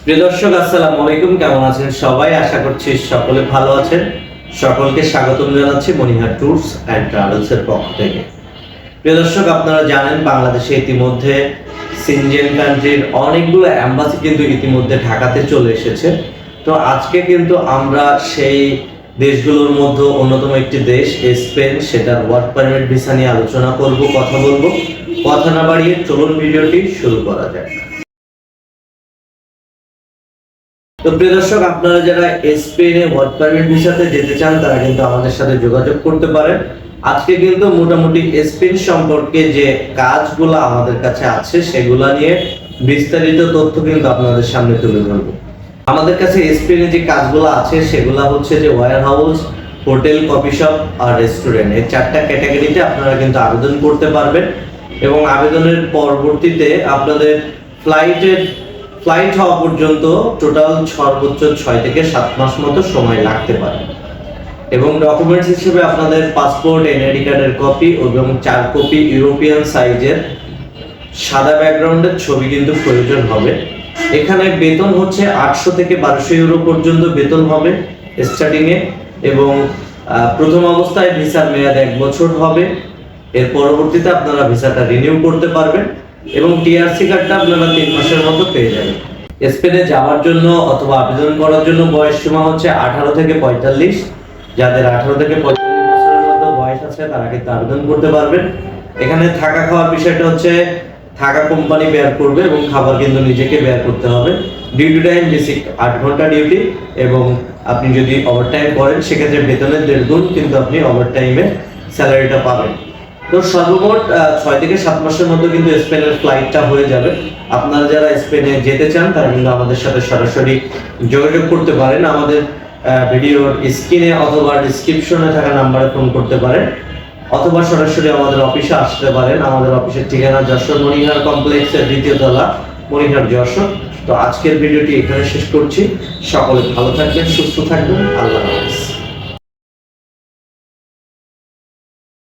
প্রিয় দর্শক, আসসালামু আলাইকুম। কেমন আছেন সবাই? আশা করছি সকলে ভালো আছেন। সকলকে স্বাগতম জানাচ্ছি মনিহার ট্যুরস অ্যান্ড ট্রাভেলস এর পক্ষ থেকে। প্রিয় দর্শক, আপনারা জানেন বাংলাদেশে ইতিমধ্যে সিনজেন কান্ট্রির অনেকগুলো এম্বাসি কিন্তু ইতিমধ্যে ঢাকাতে চলে এসেছে। তো আজকে কিন্তু আমরা সেই দেশগুলোর মধ্যে অন্যতম একটি দেশ স্পেন, সেটার ওয়ার্ক পারমিট ভিসা নিয়ে আলোচনা করব, কথা বলবো। কথা না বাড়িয়ে চলুন ভিডিওটি শুরু করা যাক। তো প্রিয় দর্শক, আপনারা যারা স্পেনে ওয়ার্ক পারমিট ভিসাতে যেতে চান তারা কিন্তু আমাদের সাথে যোগাযোগ করতে পারেন। আজকে কিন্তু মোটামুটি স্পেন সম্পর্কে যে কাজগুলো আমাদের কাছে আছে সেগুলো নিয়ে বিস্তারিত তথ্য কিন্তু আপনাদের সামনে তুলে ধরবো। আমাদের কাছে স্পেনে যে কাজগুলো আছে সেগুলো হচ্ছে যে warehouse, hotel, coffee shop আর রেস্টুরেন্ট, এই চারটা ক্যাটাগরিতে আপনারা কিন্তু আবেদন করতে পারবেন। এবং আবেদনের পরবর্তীতে আপনাদের ফ্লাইট হওয়া পর্যন্ত টোটাল সর্বোচ্চ 6 থেকে 7 মাস মতো সময় লাগতে পারে। এবং ডকুমেন্টস হিসেবে আপনাদের পাসপোর্ট, এনআইডি কার্ডের কপি এবং 4 কপি ইউরোপিয়ান সাইজের সাদা ব্যাকগ্রাউন্ডের ছবি কিন্তু প্রয়োজন হবে। এখানে বেতন হচ্ছে 800 থেকে 1200 ইউরো পর্যন্ত বেতন হবে স্টার্টিং এ। এবং প্রথম অবস্থায় ভিসার মেয়াদ 1 বছর হবে। এর পরবর্তীতে আপনারা ভিসাটা রিনিউ করতে পারবেন এবং টিআরসি কার্ডটা আপনারা 3 মাসের মতো পেয়ে যাবেন। স্পেনে যাওয়ার জন্য অথবা আবেদন করার জন্য বয়স সীমা হচ্ছে 18 থেকে 45। যাদের 18 থেকে 45 বছরের মধ্যে বয়স আছে তারা কিন্তু আবেদন করতে পারবেন। এখানে থাকা খাওয়ার বিষয়টা হচ্ছে থাকা কোম্পানি বেয়ার করবে এবং খাবার কিন্তু নিজেকে বেয়ার করতে হবে। ডিউটি টাইম বেসিক 8 ঘন্টা ডিউটি, এবং আপনি যদি ওভারটাইম করেন সেক্ষেত্রে বেতনের 1.5 গুণ কিন্তু আপনি ওভারটাইমে স্যালারিটা পাবেন। তো সর্বমোট 6 থেকে 7 মাসের মধ্যে কিন্তু স্পেনের ফ্লাইটটা হয়ে যাবে। আপনারা যারা স্পেনে যেতে চান তারা কিন্তু আমাদের সাথে সরাসরি যোগাযোগ করতে পারেন। আমাদের ভিডিওর স্ক্রিনে অথবা ডেসক্রিপশনে থাকা নাম্বারে ফোন করতে পারেন, অথবা সরাসরি আমাদের অফিসে আসতে পারেন। আমাদের অফিসের ঠিকানা যশোর মনিহার কমপ্লেক্সের 2য় তলা, মনিহার যশোর। তো আজকের ভিডিওটি এখানে শেষ করছি। সকলে ভালো থাকবেন, সুস্থ থাকবেন। আল্লাহ হাফেজ।